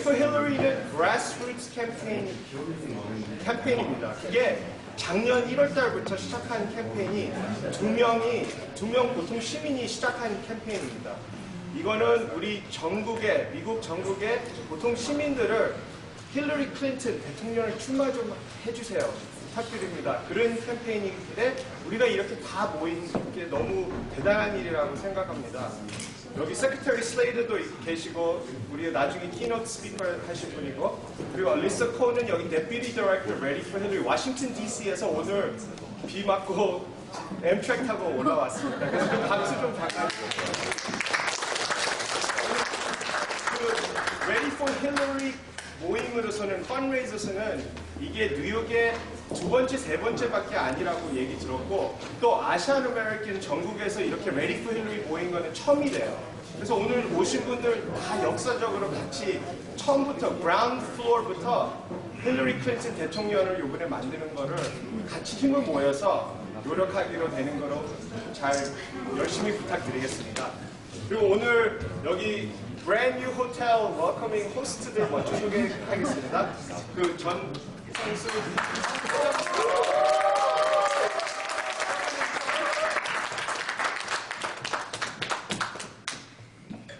for Hillary는 grassroots 캠페인입니다. 그게 작년 1월 달부터 시작한 캠페인이 두 명 보통 시민이 시작한 캠페인입니다. 이거는 우리 전국의, 미국 전국의 보통 시민들을 힐러리 클린턴 대통령을 출마 좀 해주세요. 부탁드립니다. 그런 캠페인인데 우리가 이렇게 다 모인 게 너무 대단한 일이라고 생각합니다. 여기 세크터리 슬레이터도 계시고 우리 나중에 키노트 스피커 하신 분이고 그리고 알리사 코는 여기 데피티 디렉터 레디 포 힐러리 워싱턴 DC에서 오늘 비 맞고 엠트랙 타고 올라왔습니다. 그래서 좀 박수 좀 부탁드립니다. 그 레디 포 힐러리 모임으로서는 펀레이저에서는 이게 뉴욕의 두 번째, 세 번째밖에 아니라고 얘기 들었고 또 아시안 아메리칸 전국에서 이렇게 레디 포 힐러리 모인 거는 처음이래요. 그래서 오늘 오신 분들 다 역사적으로 같이 처음부터 그라운드 플로어부터 힐러리 클린턴 대통령을 이번에 만드는 거를 같이 힘을 모여서 노력하기로 되는 거로 잘 열심히 부탁드리겠습니다. 그리고 오늘 여기 브랜드 뉴 호텔 웰커밍 호스트들 먼저 소개하겠습니다. 그 전 선수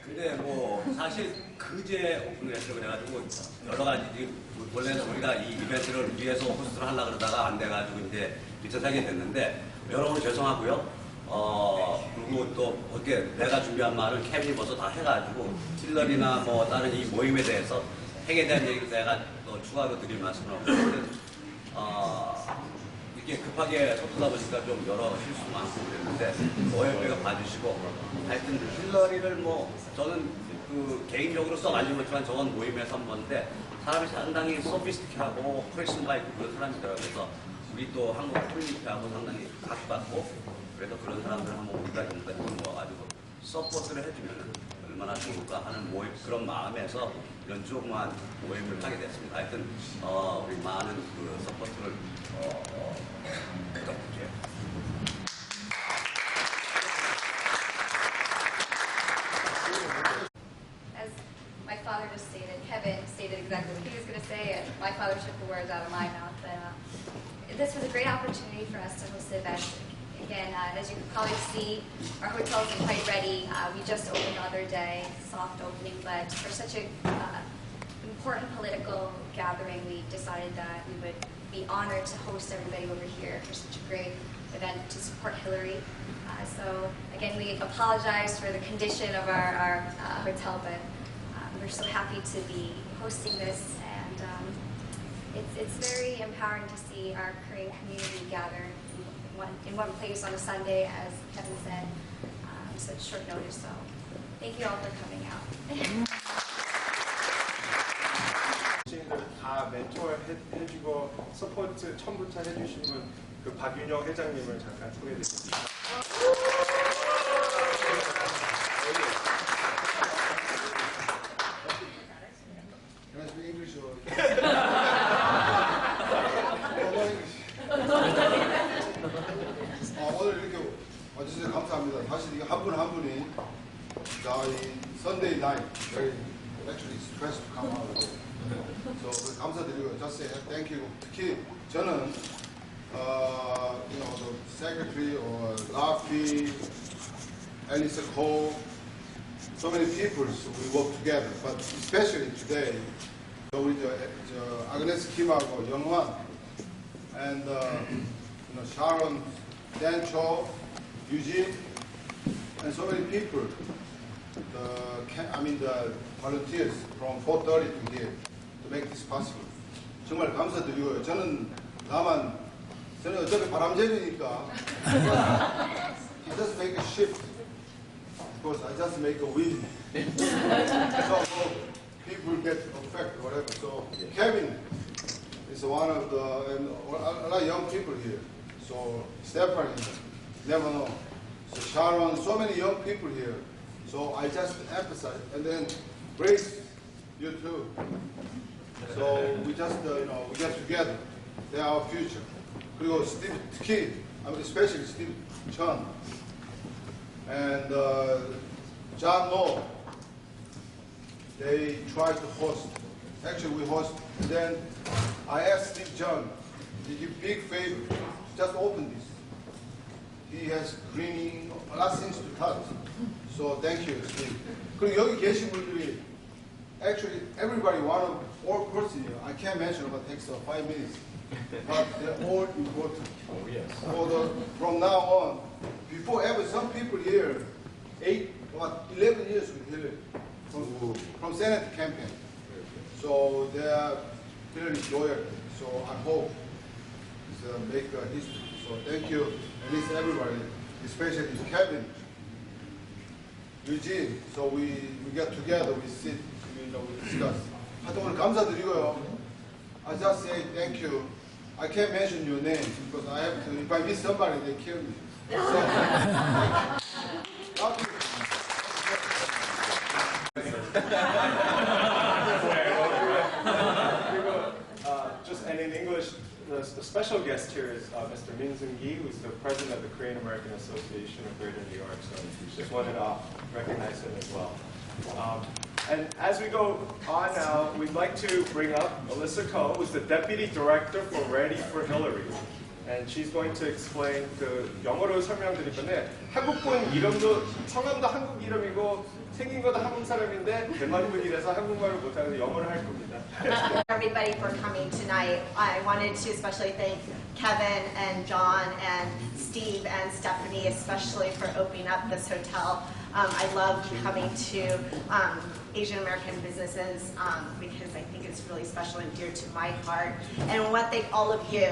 근데 뭐 사실 그제 오픈을 했어 그래가지고 여러 가지 원래는 우리가 이 이벤트를 위해서 호스트를 하려고 그러다가 안 돼가지고 이제 비춰하게 됐는데 여러분 죄송하고요. 그리고 또 어떻게 내가 준비한 말을 케빈이 벌써 다 해가지고 힐러리나 뭐 다른 이 모임에 대해서 핵에 대한 얘기를 내가 또 추가로 드릴 말씀을 하고 이렇게 급하게 서두다 보니까 좀 여러 실수 많고 그랬는데 오해가 봐주시고 하여튼 힐러리를 뭐 저는 그 개인적으로 썩 알지 못지만 저건 모임에서 한 건데 사람이 상당히 소피스틱하고 프레시가 있고 그런 사람이더라고요. 그래서 우리 또 한국 커뮤니티하고 상당히 각받고 그래서 그런 사람들 한번 우리가 여기까지 모아가지고 서포트를 해주면 얼마나 좋을까 하는 모임, 그런 마음에서 이런 조그만 모임을 하게 됐습니다. 하여튼 우리 많은 그 서포트를 부탁드릴게요. As my father just stated, Kevin stated exactly what he was going to say, and my father took the words out of my mouth. But this was a great opportunity for us to host the event. Again, as you can probably see, our hotel is quite ready. We just opened the other day, soft opening, but for such an important political gathering, we decided that we would be honored to host everybody over here for such a great event to support Hillary. So again, we apologize for the condition of our hotel, but we're so happy to be hosting this, and it's very empowering to see our Korean community gather in one place on a Sunday, as Kevin said, such short notice. So thank you all for coming out. 다 멘토 해주고 서포트 처음부터 해주신 분 그 박윤영 회장님을 잠깐 소개해드리겠습니다. Can I speak English or? 오늘 이렇게 와주셔서 감사합니다. 사실 이게 한 분 한 분이 이 Sunday night very actually stressed to come out. So 감사드리고 just say thank you. 특히 저는 you know the secretary or Rafi, Elisa Cole, so many people so we work together. But especially today, 우리 아그네스 김하고 영환 and you know Sharon, Dan Cho, Eugene, and so many people. The volunteers from 4:30 to here to make this possible. 정말 감사드리고요. 저는 어차피 바람잡이니까 I just make a shift because I just make a wind. So people get affected, whatever. So Kevin is one of and a lot of young people here. So Stephanie, never know. So Sharon, so many young people here. So I just emphasize, and then Grace, you too. So we just, we get together. They are our future. 그리고 Steve Kid, especially Steve Chun, and John Law. They try to host Actually, we host. And then I asked Steve John, he give big favor, just open this. He has cleaning, a lot of things to touch. So thank you, Steve. 그리고 여기 계신 분들이 actually everybody all person here. I can't mention about takes 5 minutes, but they're all important. Oh, yes. From now on, before ever, some people here, 11 years with Hillary from Senate campaign. So they are very loyal. So I hope it's make a history. So thank you, and it's everybody, especially Kevin, Eugene. So we get together, we sit, we discuss. 하여튼 오늘 감사드리고요. I just say thank you. I can't mention your name because I have to. If I miss somebody, they kill me. So, thank you. And in English, the special guest here is Mr. Min Seung-gi, who's the president of the Korean American Association of Greater New York. So just wanted to recognize him as well. And as we go on now, we'd like to bring up Melissa Ko, who's the deputy director for Ready for Hillary. And she's going to explain 영어로 설명드릴 건데 한국분 이름도 성함도 한국 이름이고 생긴 것도 한국 사람인데 대만분이라서 한국말을 못하는데 영어를 할 겁니다. Everybody for coming tonight. I wanted to especially thank Kevin and John and Steve and Stephanie, especially for opening up this hotel. I love coming to Asian American businesses because I think it's really special and dear to my heart. And I want to thank all of you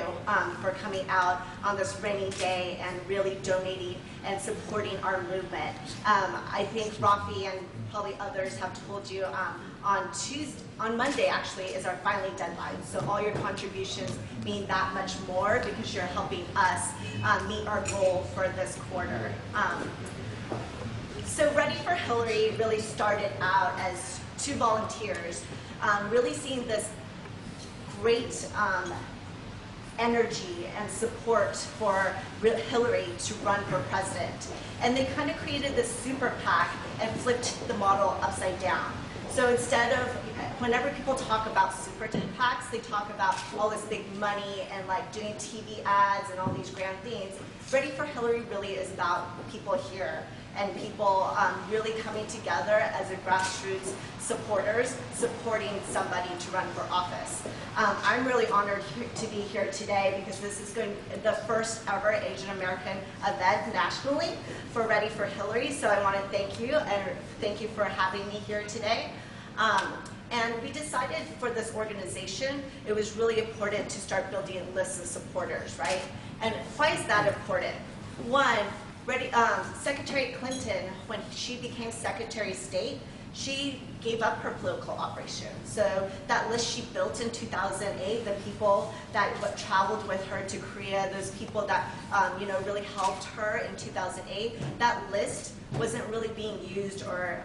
for coming out on this rainy day and really donating and supporting our movement. I think Rafi and probably others have told you on Monday actually is our filing deadline. So all your contributions mean that much more because you're helping us meet our goal for this quarter. So Ready for Hillary really started out as 2 volunteers, really seeing this great energy and support for Hillary to run for president. And they kind of created this super PAC and flipped the model upside down. So instead of, whenever people talk about super PACs, they talk about all this big money and like doing TV ads and all these grand things. Ready for Hillary really is about people here and people really coming together as a grassroots supporters, supporting somebody to run for office. I'm really honored to be here today because this is the first ever Asian American event nationally for Ready for Hillary. So I want to thank you and thank you for having me here today. And we decided for this organization, it was really important to start building lists of supporters, right? And why is that important? One, Secretary Clinton, when she became Secretary of State, she gave up her political operation. So that list she built in 2008, the people that traveled with her to Korea, those people that really helped her in 2008, that list wasn't really being used or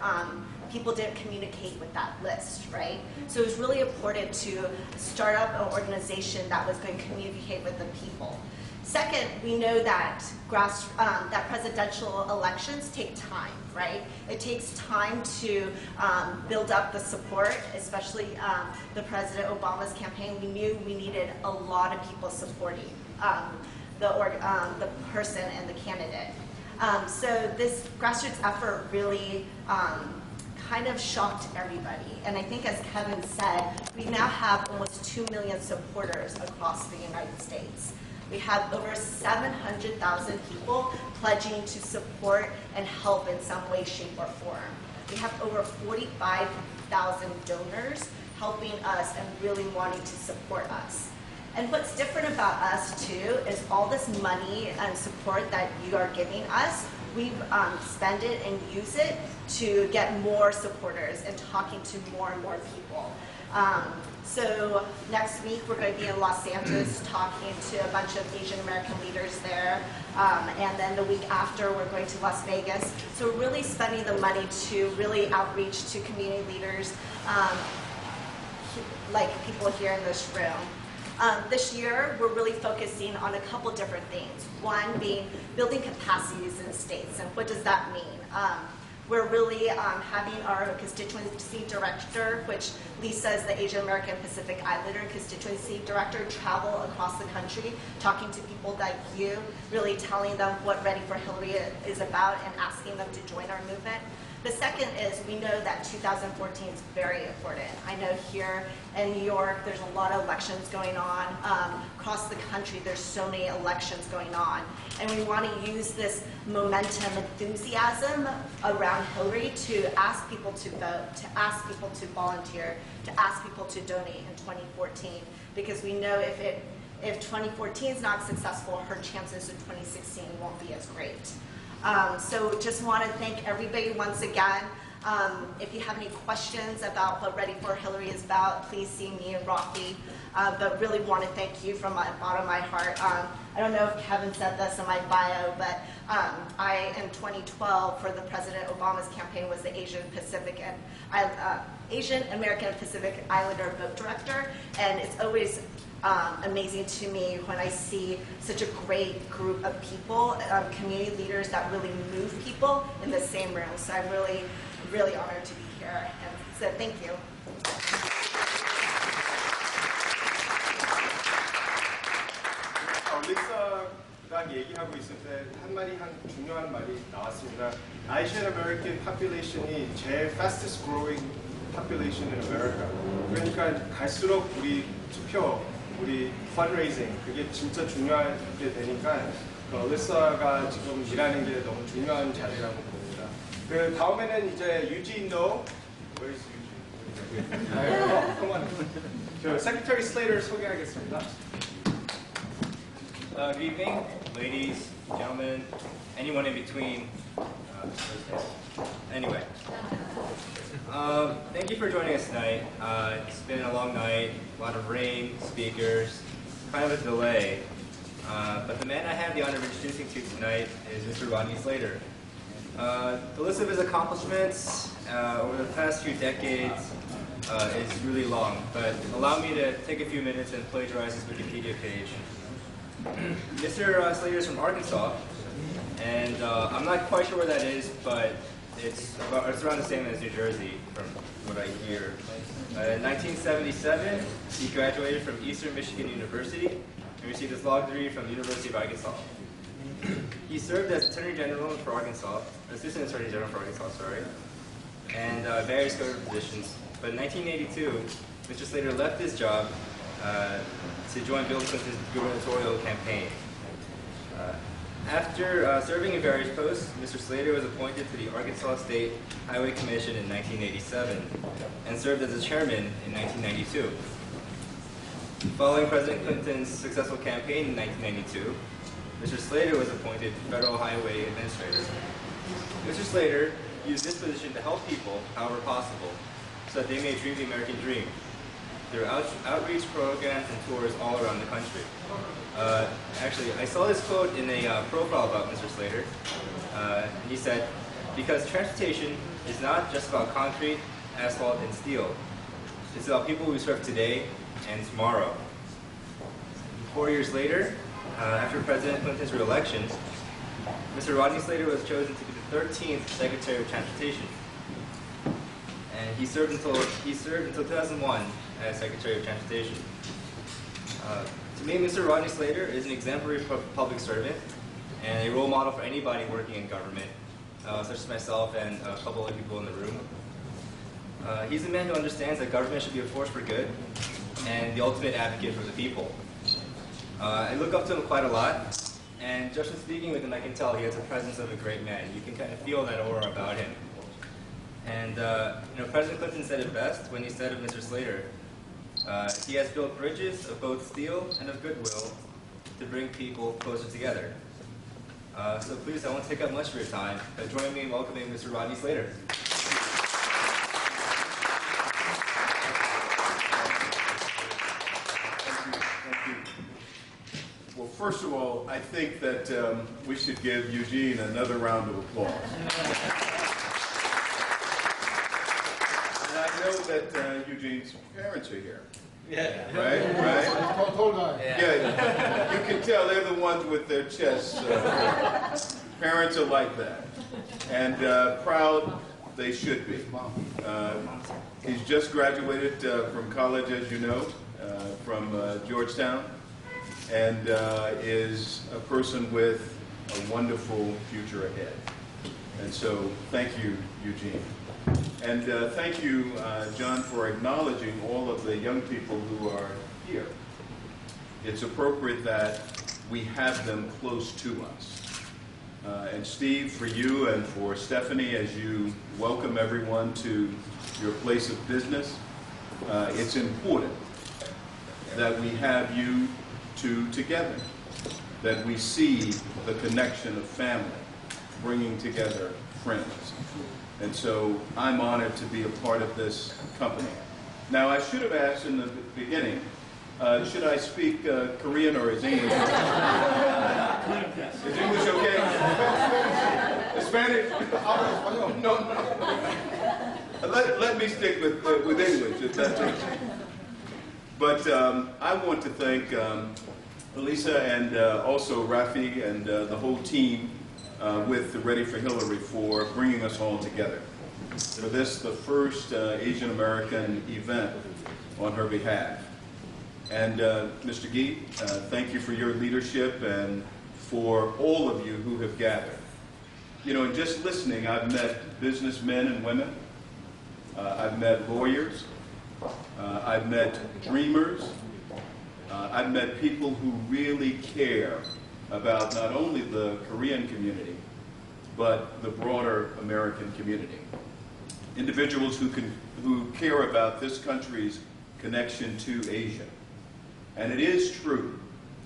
people didn't communicate with that list, right? So it was really important to start up an organization that was going to communicate with the people. Second, we know that that presidential elections take time, right? It takes time to build up the support, especially the President Obama's campaign. We knew we needed a lot of people supporting the person and the candidate. So this grassroots effort really kind of shocked everybody. And I think as Kevin said, we now have almost 2 million supporters across the United States. We have over 700,000 people pledging to support and help in some way, shape, or form. We have over 45,000 donors helping us and really wanting to support us. And what's different about us too is all this money and support that you are giving us, we spend it and use it to get more supporters and talking to more and more people. So next week we're going to be in Los Angeles talking to a bunch of Asian American leaders there. And then the week after we're going to Las Vegas. So we're really spending the money to really outreach to community leaders like people here in this room. This year we're really focusing on a couple different things. One being building capacities in states. And what does that mean? We're really having our constituency director, which Lisa is the Asian American Pacific Islander constituency director, travel across the country, talking to people like you, really telling them what Ready for Hillary is about and asking them to join our movement. The second is we know that 2014 is very important. I know here in New York, there's a lot of elections going on. Across the country, there's so many elections going on. And we want to use this momentum, enthusiasm around Hillary to ask people to vote, to ask people to volunteer, to ask people to donate in 2014. Because we know if 2014 is not successful, her chances in 2016 won't be as great. So just want to thank everybody once again. If you have any questions about what Ready for Hillary is about, please see me and Rafi. But really want to thank you from the bottom of my heart. I don't know if Kevin said this in my bio, but I, in 2012, for the President Obama's campaign, was the Asian American Pacific Islander Vote Director, and it's always amazing to me when I see such a great group of people, community leaders that really move people in the same room. So I'm really, really honored to be here. And so thank you. 리사가 얘기하고 있을 때 한 중요한 말이 나왔습니다. Asian American population이 제일 fastest growing population in America. 그러니까 갈수록 우리 투표, 우리 fundraising 그게 진짜 중요하게 되니까 리사가 지금 일하는 게 너무 중요한 자리라고 봅니다. 그 다음에는 이제 유진 너, where is Eugene? Come on. 저 Secretary Slater 소개하겠습니다. Good evening, ladies, gentlemen, anyone in between. Anyway, thank you for joining us tonight. It's been a long night, a lot of rain, speakers, kind of a delay. But the man I have the honor of introducing to you tonight is Mr. Rodney Slater. The list of his accomplishments over the past few decades is really long, but allow me to take a few minutes and plagiarize his Wikipedia page. Mr. Slater is from Arkansas, and I'm not quite sure where that is, but it's around the same as New Jersey, from what I hear. In 1977, he graduated from Eastern Michigan University and received his law degree from the University of Arkansas. He served as Attorney General for Arkansas, Assistant Attorney General for Arkansas, sorry, and various government positions. But in 1982, Mr. Slater left his job to join Bill Clinton's gubernatorial campaign. After serving in various posts, Mr. Slater was appointed to the Arkansas State Highway Commission in 1987 and served as its chairman in 1992. Following President Clinton's successful campaign in 1992, Mr. Slater was appointed Federal Highway Administrator. Mr. Slater used this position to help people however possible so that they may dream the American dream. There are outreach programs and tours all around the country. Actually, I saw this quote in a profile about Mr. Slater. He said, "Because transportation is not just about concrete, asphalt, and steel. It's about people we serve today and tomorrow." 4 years later, after President Clinton's re-election, Mr. Rodney Slater was chosen to be the 13th Secretary of Transportation. And he served until 2001 as Secretary of Transportation. To me, Mr. Rodney Slater is an exemplary public servant and a role model for anybody working in government, such as myself and a couple other people in the room. He's a man who understands that government should be a force for good and the ultimate advocate for the people. I look up to him quite a lot, and just from speaking with him, I can tell he has the presence of a great man. You can kind of feel that aura about him. And President Clinton said it best when he said of Mr. Slater, he has built bridges of both steel and of goodwill to bring people closer together. So please, I won't take up much of your time, but join me in welcoming Mr. Rodney Slater. Thank you. Well, first of all, I think that we should give Eugene another round of applause. And I know that Eugene's parents are here. Yeah. Right? Tall guy. Yeah. You can tell they're the ones with their chests. Parents are like that. and proud they should be. He's just graduated from college, as you know, from Georgetown, and is a person with a wonderful future ahead. And so thank you, Eugene. And thank you, John, for acknowledging all of the young people who are here. It's appropriate that we have them close to us. And Steve, for you and for Stephanie, as you welcome everyone to your place of business, it's important that we have you two together, that we see the connection of family, bringing together friends. And so I'm honored to be a part of this company. Now, I should have asked in the beginning, should I speak Korean or is English okay? Is English okay? Spanish? No. Let me stick with English, if that's okay. But I want to thank Elisa and also Rafi and the whole team with the Ready for Hillary for bringing us all together. For this, the first Asian American event on her behalf. And Mr. Gee, thank you for your leadership and for all of you who have gathered. You know, in just listening, I've met businessmen and women. I've met lawyers. I've met dreamers. I've met people who really care about not only the Korean community, but the broader American community. Individuals who care about this country's connection to Asia. And it is true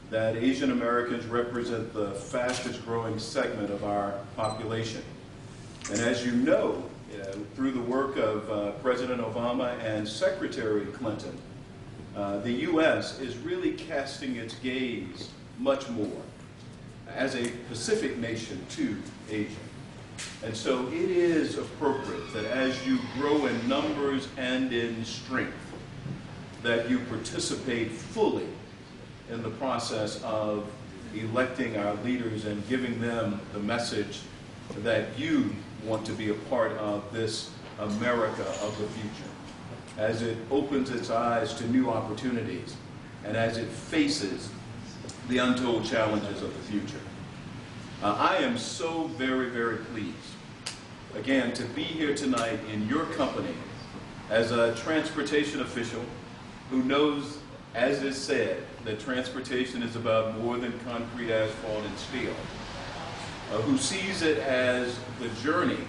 that Asian Americans represent the fastest growing segment of our population. And as you know, through the work of President Obama and Secretary Clinton, the U.S. is really casting its gaze much more as a Pacific nation to Asia. And so it is appropriate that as you grow in numbers and in strength, that you participate fully in the process of electing our leaders and giving them the message that you want to be a part of this America of the future, as it opens its eyes to new opportunities and as it faces the untold challenges of the future. I am so very, very pleased, again, to be here tonight in your company as a transportation official who knows, as is said, that transportation is about more than concrete, asphalt, and steel, who sees it as the journey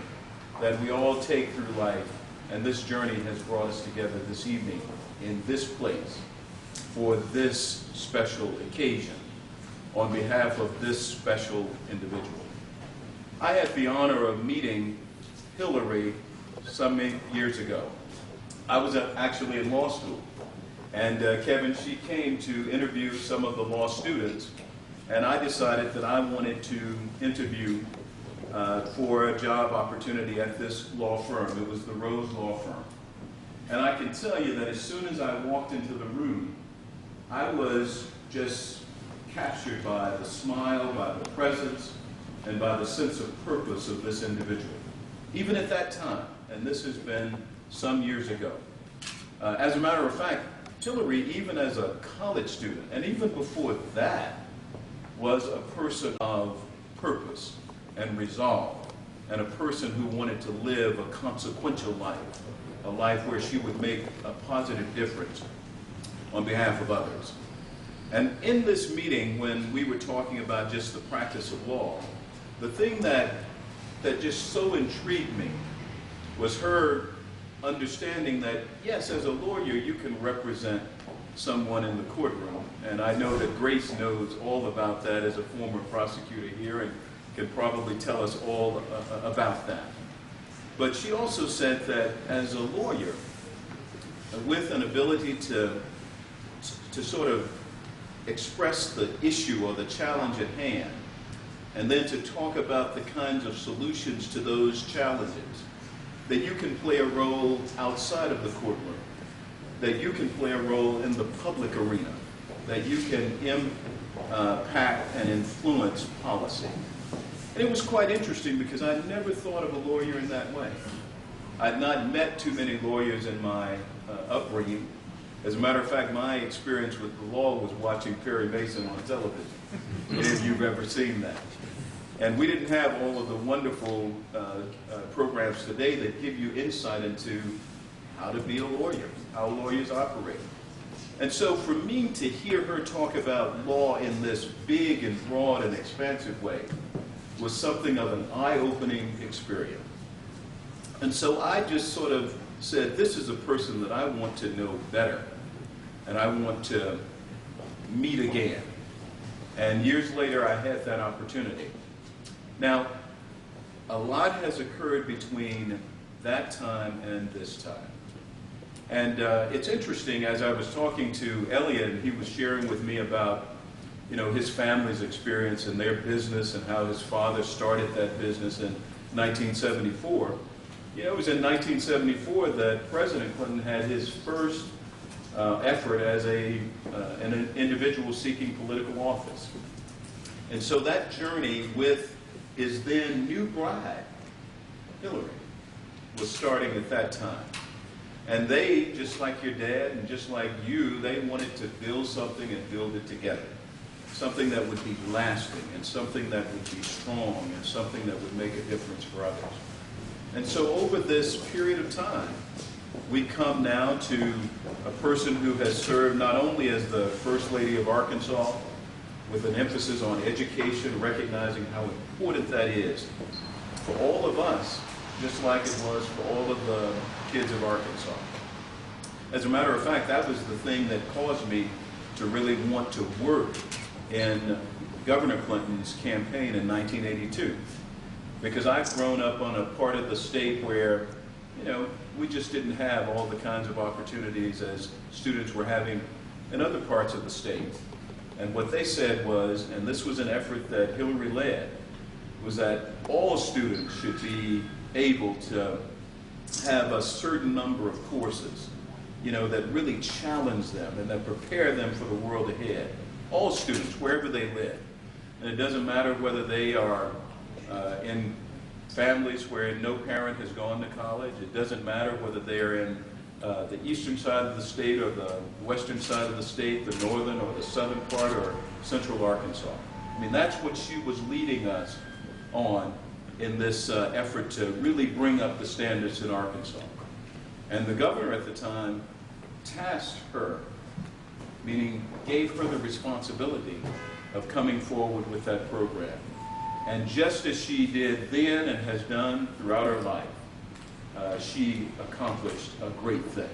that we all take through life, and this journey has brought us together this evening in this place for this special occasion on behalf of this special individual. I had the honor of meeting Hillary some years ago. I was actually in law school. And Kevin, she came to interview some of the law students, and I decided that I wanted to interview for a job opportunity at this law firm. It was the Rose Law Firm. And I can tell you that as soon as I walked into the room, I was just captured by the smile, by the presence, and by the sense of purpose of this individual. Even at that time, and this has been some years ago. As a matter of fact, Hillary, even as a college student, and even before that, was a person of purpose and resolve, and a person who wanted to live a consequential life, a life where she would make a positive difference on behalf of others. And in this meeting, when we were talking about just the practice of law, the thing that just so intrigued me was her understanding that, yes, as a lawyer, you can represent someone in the courtroom. And I know that Grace knows all about that as a former prosecutor here and can probably tell us all about that. But she also said that as a lawyer, with an ability to sort of express the issue or the challenge at hand, and then to talk about the kinds of solutions to those challenges, that you can play a role outside of the courtroom, that you can play a role in the public arena, that you can impact and influence policy. And it was quite interesting because I never thought of a lawyer in that way. I'd not met too many lawyers in my upbringing. As a matter of fact, my experience with the law was watching Perry Mason on television, if you've ever seen that. And we didn't have all of the wonderful programs today that give you insight into how to be a lawyer, how lawyers operate. And so for me to hear her talk about law in this big and broad and expansive way was something of an eye-opening experience. And so I just sort of said, this is a person that I want to know better, and I want to meet again. And years later, I had that opportunity. Now, a lot has occurred between that time and this time. And it's interesting, as I was talking to Elliot, and he was sharing with me about, you know, his family's experience and their business and how his father started that business in 1974. You know, it was in 1974 that President Clinton had his first effort as an individual seeking political office. And so that journey with his then new bride, Hillary, was starting at that time. And they, just like your dad and just like you, they wanted to build something and build it together. Something that would be lasting and something that would be strong and something that would make a difference for others. And so over this period of time, we come now to a person who has served not only as the First Lady of Arkansas, with an emphasis on education, recognizing how important that is for all of us, just like it was for all of the kids of Arkansas. As a matter of fact, that was the thing that caused me to really want to work in Governor Clinton's campaign in 1982. Because I've grown up on a part of the state where, you know, we just didn't have all the kinds of opportunities as students were having in other parts of the state. And what they said was, and this was an effort that Hillary led, was that all students should be able to have a certain number of courses, you know, that really challenge them and that prepare them for the world ahead. All students, wherever they live. And it doesn't matter whether they are in families where no parent has gone to college. It doesn't matter whether they're in the eastern side of the state or the western side of the state, the northern or the southern part or central Arkansas. I mean, that's what she was leading us on in this effort to really bring up the standards in Arkansas. And the governor at the time tasked her, meaning gave her the responsibility of coming forward with that program. And just as she did then and has done throughout her life, she accomplished a great thing.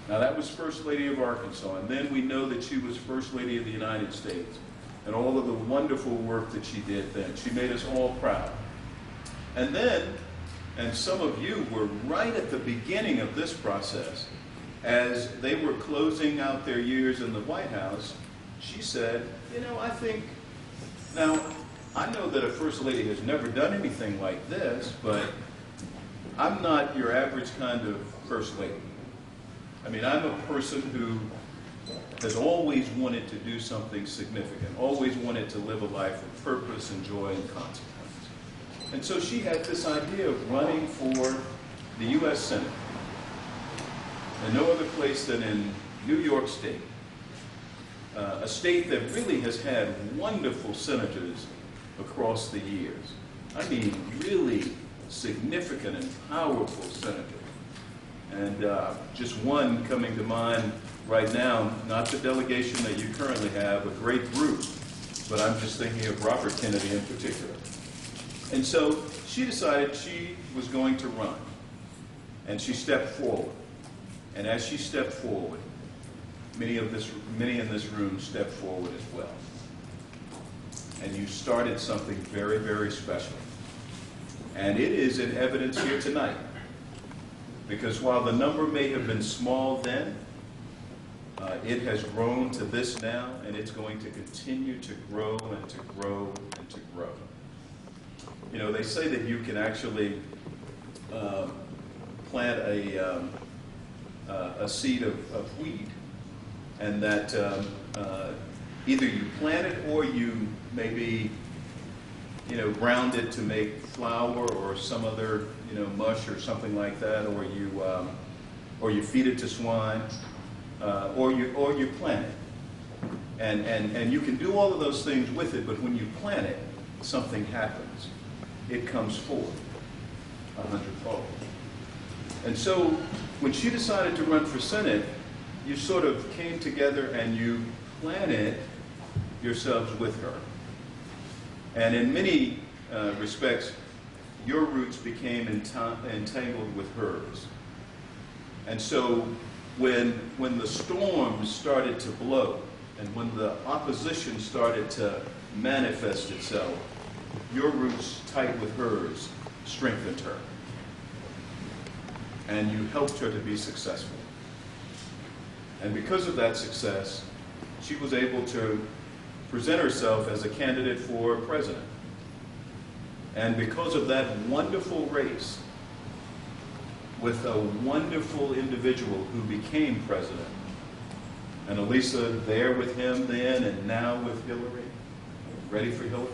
Now that was First Lady of Arkansas, and then we know that she was First Lady of the United States, and all of the wonderful work that she did then. She made us all proud. And then, and some of you were right at the beginning of this process, as they were closing out their years in the White House, she said, you know, I think, now, I know that a First Lady has never done anything like this, but I'm not your average kind of First Lady. I mean, I'm a person who has always wanted to do something significant, always wanted to live a life of purpose and joy and consequence. And so she had this idea of running for the U.S. Senate. And no other place than in New York State, a state that really has had wonderful senators across the years. I mean, really significant and powerful senators. And just one coming to mind right now, not the delegation that you currently have, a great group, but I'm just thinking of Robert Kennedy in particular. And so she decided she was going to run, and she stepped forward. And as she stepped forward, many in this room stepped forward as well. And you started something very, very special. And it is in evidence here tonight. Because while the number may have been small then, it has grown to this now, and it's going to continue to grow and to grow and to grow. You know, they say that you can actually plant a seed of wheat, and that either you plant it or you maybe ground it to make flour or some other, mush or something like that, or you feed it to swine, or you plant it. And you can do all of those things with it, but when you plant it, something happens. It comes forth 100-fold. And so when she decided to run for Senate, you sort of came together and you planted yourselves with her. And in many respects, your roots became entangled with hers. And so when the storms started to blow, and when the opposition started to manifest itself, your roots tight with hers strengthened her. And you helped her to be successful. And because of that success, she was able to present herself as a candidate for president. And because of that wonderful race, with a wonderful individual who became president, and Elisa there with him then and now with Hillary, ready for Hillary.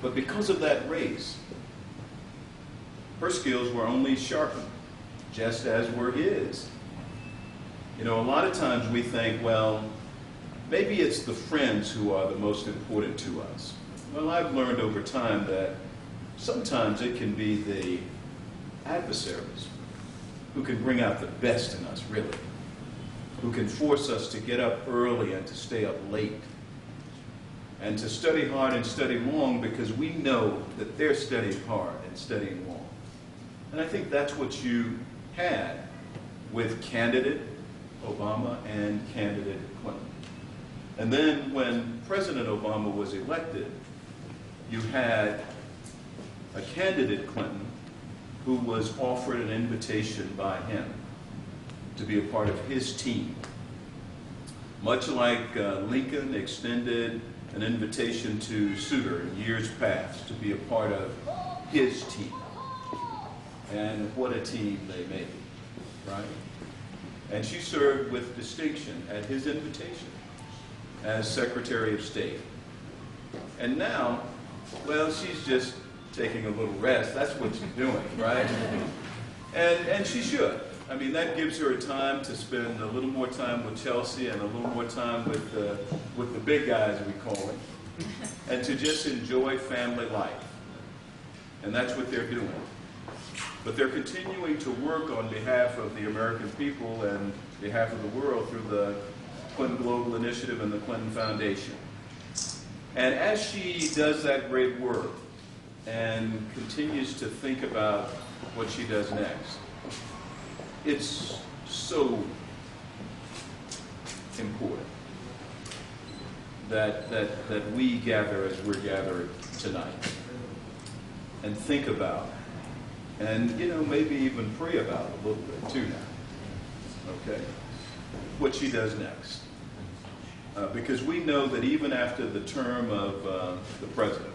But because of that race, her skills were only sharpened, just as were his. A lot of times we think, well, maybe it's the friends who are the most important to us. Well, I've learned over time that sometimes it can be the adversaries who can bring out the best in us, really, who can force us to get up early and to stay up late, and to study hard and study long because we know that they're studying hard and studying long. And I think that's what you had with candidate Obama and candidate Clinton. And then when President Obama was elected, you had a candidate Clinton who was offered an invitation by him to be a part of his team. Much like Lincoln extended an invitation to Souter in years past to be a part of his team. And what a team they made, right? And she served with distinction at his invitation as Secretary of State. And now, well, she's just taking a little rest. That's what she's doing, right? And she should. I mean, that gives her a time to spend a little more time with Chelsea and a little more time with the big guys, we call it, and to just enjoy family life. And that's what they're doing. But they're continuing to work on behalf of the American people and behalf of the world through the Clinton Global Initiative and the Clinton Foundation. And as she does that great work and continues to think about what she does next, it's so important that we gather as we're gathered tonight and think about, and maybe even pray about a little bit too now, okay, what she does next. Because we know that even after the term of the president,